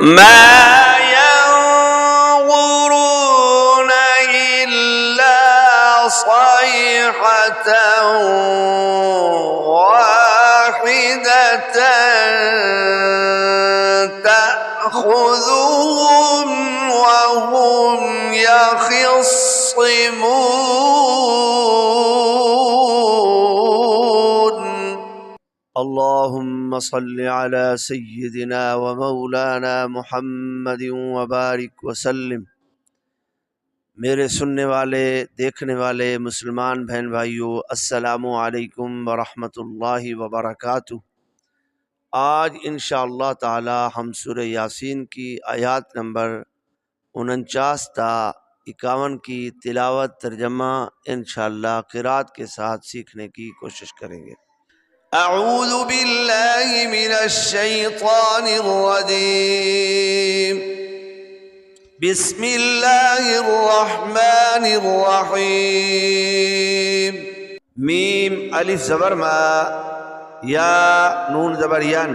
ما ينظرون إلا صيحة واحدة تأخذهم وهم يخصمون. اللهم صل على سيدنا ومولانا محمد وبارک وسلم. میرے سننے والے دیکھنے والے مسلمان بہن بھائیوں، السلام علیکم ورحمۃ اللہ وبرکاتہ. آج انشاءاللہ تعالی ہم سورہ یاسین کی آیات نمبر 49 تا 51 کی تلاوت ترجمہ انشاءاللہ قرات کے ساتھ سیکھنے کی کوشش کریں گے. اعوذ باللہ من الشیطان الرجیم. بسم اللہ الرحمن الرحیم. میم الف زبر ما، یا نون زبر ین،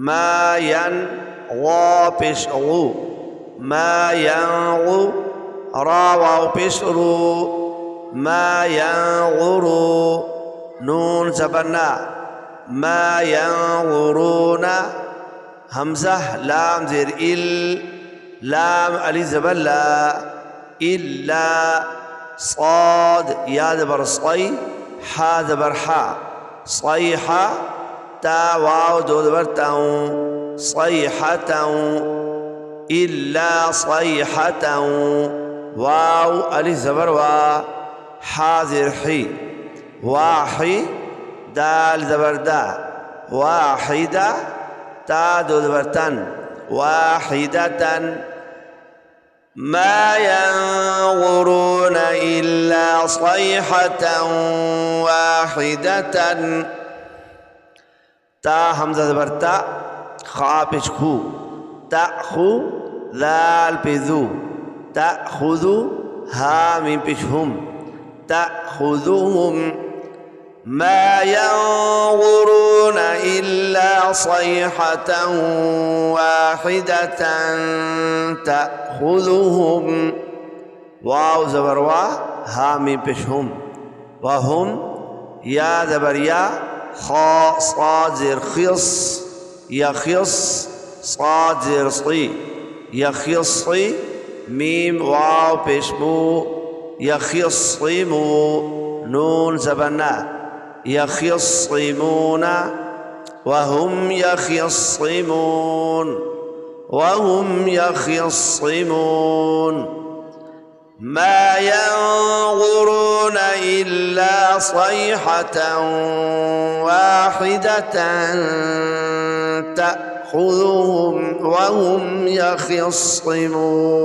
ما ین غا پیش غو، ما ینغو، را واو پیش رو، ما ینغرو، نون زبرنا، ما ینغرون، حمزہ لام زیر ال، لام علی زبر لا، الا، صاد یا زبر صی، حا زبر حا، صیحہ، تا واو دو زبر تاؤں، صیحتاؤں، الا صیحتاؤں، واو علی زبر وا، حا زیر حی، واحی، دال زبر دا، واحدہ، تا دو زبر تن، واحدتن. ما ينظرون إلا صيحة واحدة، تا حمزہ زبر تا، خا پیش خو، تأخو، ذال پہ ذو، تأخذو، ہا میم پیش ہم، تأخذهم. ما ينظرون إلا صيحة واحدة تأخذهم، واو زبر وا، ہا میم پیش ہم، وهم، یا زبر یا، خا صاد زیر خص، یخص، صاد زیر صی، یخصی، میم واو پیش مو، یخصمو، نون زبرنا، یخصمون، وهم یخصمون، وهم یخصمون. ما ينظرون إلا صيحة واحدة تأخذهم وهم يخصمون.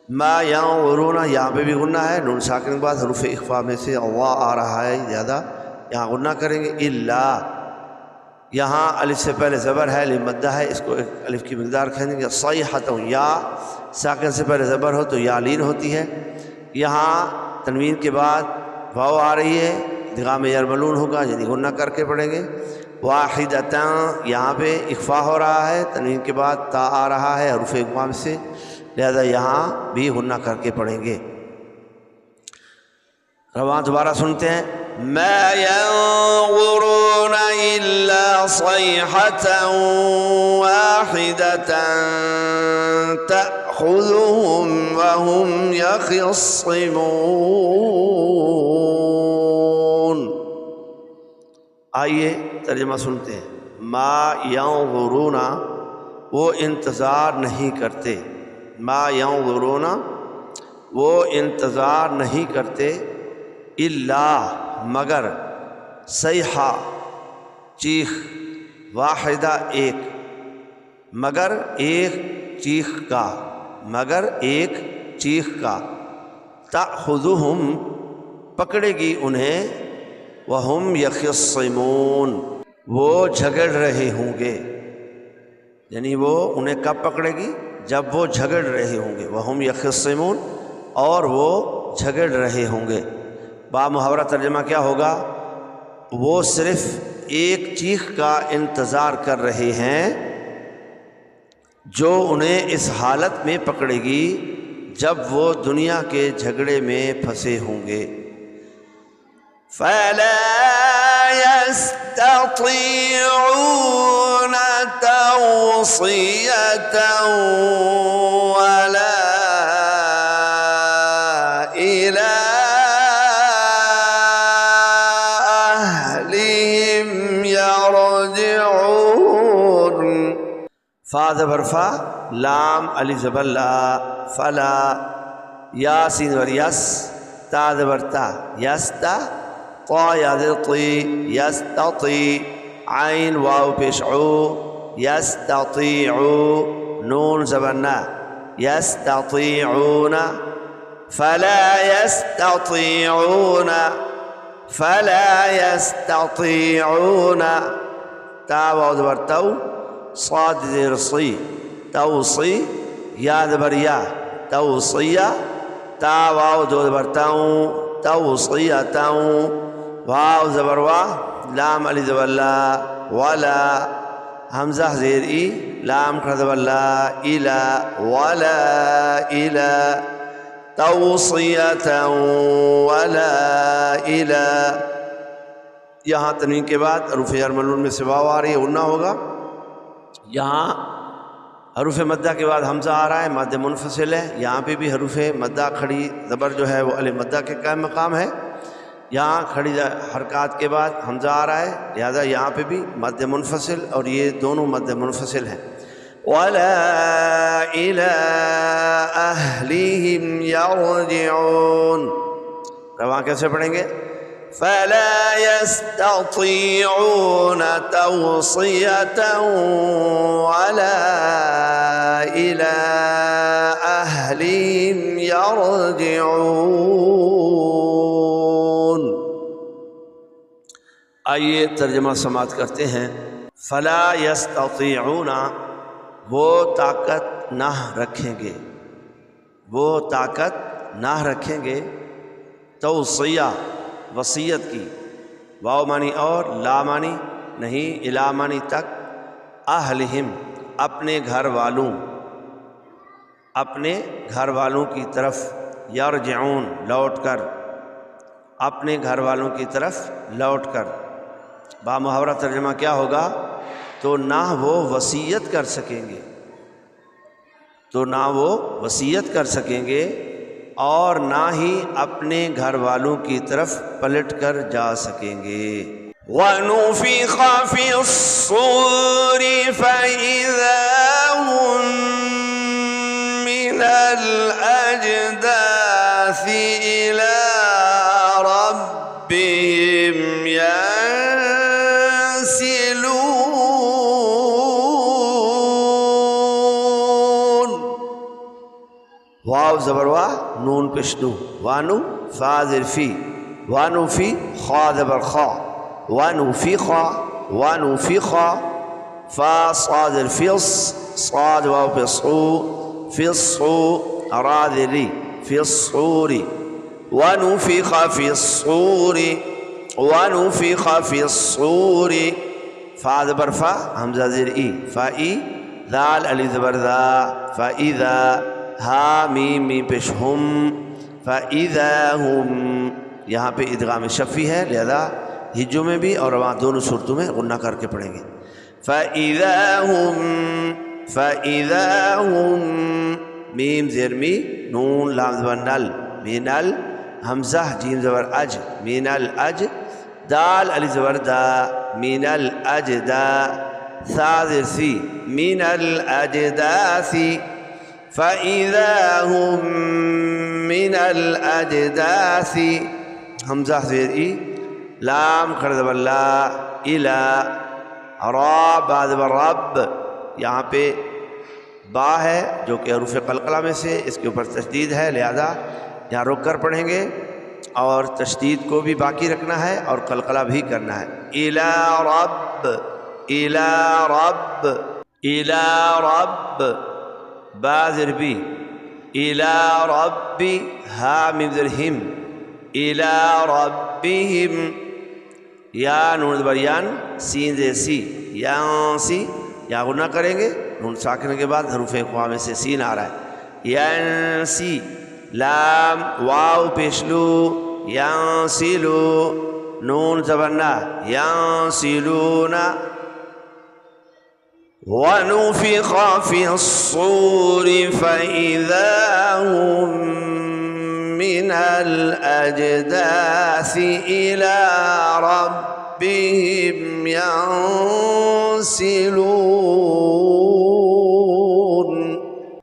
ما ينظرون، یہاں پہ بھی غنہ ہے، نون ساکن کے بعد حروف اخفا میں سے اللہ آ رہا ہے زیادہ، یہاں غنہ کریں گے. الا، یہاں الف سے پہلے زبر ہے، الف مدہ ہے، اس کو ایک الف کی مقدار کہیں گے. صیحۃ، یا ساکن سے پہلے زبر ہو تو یا لین ہوتی ہے. یہاں تنوین کے بعد واو آ رہی ہے، ادغام یرملون ہوگا، یعنی غنہ کر کے پڑھیں گے. واحدتاً، یہاں پہ اخفا ہو رہا ہے، تنوین کے بعد تا آ رہا ہے حروف اقوام سے، لہذا یہاں بھی غنہ کر کے پڑھیں گے. رواں دوبارہ سنتے ہیں. ما ينظرون إلا صيحة واحدة تأخذهم وهم يخصمون. آئیے ترجمہ سنتے ہیں. ما ينظرون، وہ انتظار نہیں کرتے، ما ينظرون، وہ انتظار نہیں کرتے، الا، مگر، صیحہ، چیخ، واحدہ، ایک، مگر ایک چیخ کا، مگر ایک چیخ کا. تأخذهم، پکڑے گی انہیں، وهم یخصمون، وہ جھگڑ رہے ہوں گے. یعنی وہ انہیں کب پکڑے گی؟ جب وہ جھگڑ رہے ہوں گے. وهم یخصمون، اور وہ جھگڑ رہے ہوں گے. با محاورہ ترجمہ کیا ہوگا؟ وہ صرف ایک چیخ کا انتظار کر رہے ہیں جو انہیں اس حالت میں پکڑے گی جب وہ دنیا کے جھگڑے میں پھنسے ہوں گے۔ فلا يستطيعون توصية ولا إلى أهلهم يرجعون۔ فا زبر فا، لام الف زبر لا، فلا، یا سین زبر یس، تا زبر تا، یستا، طا یا زبر طی، یستطی، عین واو پیش عو، یستطیعو، نون زبر نا، یستطیعون، فلا يستطيعون، فلا يستطيعون، تا واو زبر تو، صاد زبر صی، توصی، یا زبر یا، توصیہ، تا واو دو زبر تاؤں، توصیتاؤں، واو زبر وا، لام علی زبر لا، ولا، حمزہ زیر ای، لام کھڑا زبر لا، الا، ولا الا، توصیتا ولا الا۔ یہاں تنوین کے بعد حروف جر ملون میں سے واو آ رہی ہے، غنہ ہوگا۔ یہاں حروف مدہ کے بعد حمزہ آ رہا ہے، مد منفصل ہے، یہاں پہ بھی حروف مدہ کھڑی زبر جو ہے وہ الف مدہ کے قائم مقام ہے، یہاں کھڑی حرکات کے بعد حمزہ آ رہا ہے، لہذا یہاں پہ بھی مد منفصل، اور یہ دونوں مد منفصل ہیں۔ ولا إلى أهلهم يرجعون، رواں کیسے پڑھیں گے؟ فلا يستطيعون توصية ولا إلى أهلهم يرجعون۔ آئیے ترجمہ سماعت کرتے ہیں۔ فلا یستطیعون، وہ طاقت نہ رکھیں گے، وہ طاقت نہ رکھیں گے، توصیہ وصیت کی، واو معنی اور، لا معنی نہیں، الا معنی تک، اہلہم اپنے گھر والوں، اپنے گھر والوں کی طرف، یرجعون لوٹ کر، اپنے گھر والوں کی طرف لوٹ کر۔ با محاورہ ترجمہ کیا ہوگا؟ تو نہ وہ وصیت کر سکیں گے، تو نہ وہ وصیت کر سکیں گے، اور نہ ہی اپنے گھر والوں کی طرف پلٹ کر جا سکیں گے۔ ونفخ في الصور فإذا هم من الأجداث إلى ربهم ينسلون۔ واو زبر وا، نون پشنو، وانو، فا زر فی، وانو فی، خا زبر خا، وانو فی خا، وانو فی خا، فا صاد زر فیص، صاد واو پصو، فصو، را زر ری، فی الصور، ونفخ في الصور، ونفخ في الصور، فا زبر فا، حمزہ زیر ای، فا ای، ذال علی زبر ذا، فاذا، ہا میم میم پیش ہم، فاذا ہم، یہاں پہ ادغام شفی ہے، لہذا ہجو میں بھی اور وہاں دونوں صورتوں میں غنہ کر کے پڑھیں گے۔ فاذا ہم، فاذا ہم، میم زیر می، نون لام زبر نل، من ال، حمزہ جیم زبر اج، من الاج، دال علی زبر دا، من الاجدا، ثا زر سی، من الاجداث، فإذا هم من الأجداث، حمزہ زیر ای، لام کھڑا زبر لا، الا، را با زبر رب، یہاں پہ با ہے جو کہ حروف قلقلہ میں سے، اس کے اوپر تشدید ہے، لہذا یہاں رک کر پڑھیں گے، اور تشدید کو بھی باقی رکھنا ہے اور قلقلہ بھی کرنا ہے۔ الا رب، الا رب، الا رب، با زر بی، الا ربی، ہا میم زر ہم، الا ربہم، یا نون زبر یان، سین زیر سی، یانسی، یا غنہ کریں گے، نون ساکن کے بعد حروف اقوا میں سے سین آ رہا ہے. ینسی لام واو پیشلو ینسلو نون زبرنا ینسلون. ونفخ في الصور فإذا هم من الأجداث إلى ربهم ينسلون.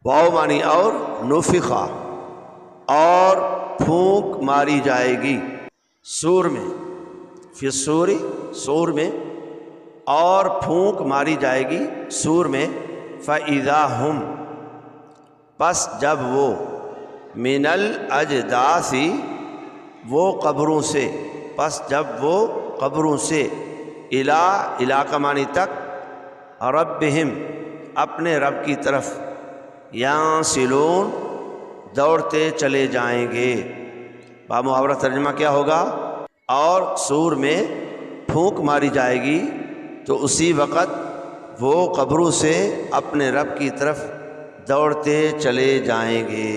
واو مانی اور نفخا اور پھونک ماری جائے گی سور میں، فی الصوری سور میں، اور پھونک ماری جائے گی سور میں. فَإِذَا هُمْ پس جب وہ من الاجداث وہ قبروں سے، پس جب وہ قبروں سے الا کا معنی تک، ربہم اپنے رب کی طرف، ینسلون دوڑتے چلے جائیں گے. بامحاورہ ترجمہ کیا ہوگا؟ اور سور میں پھونک ماری جائے گی تو اسی وقت وہ قبروں سے اپنے رب کی طرف دوڑتے چلے جائیں گے.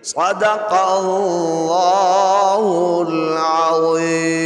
صدق اللہ العظیم.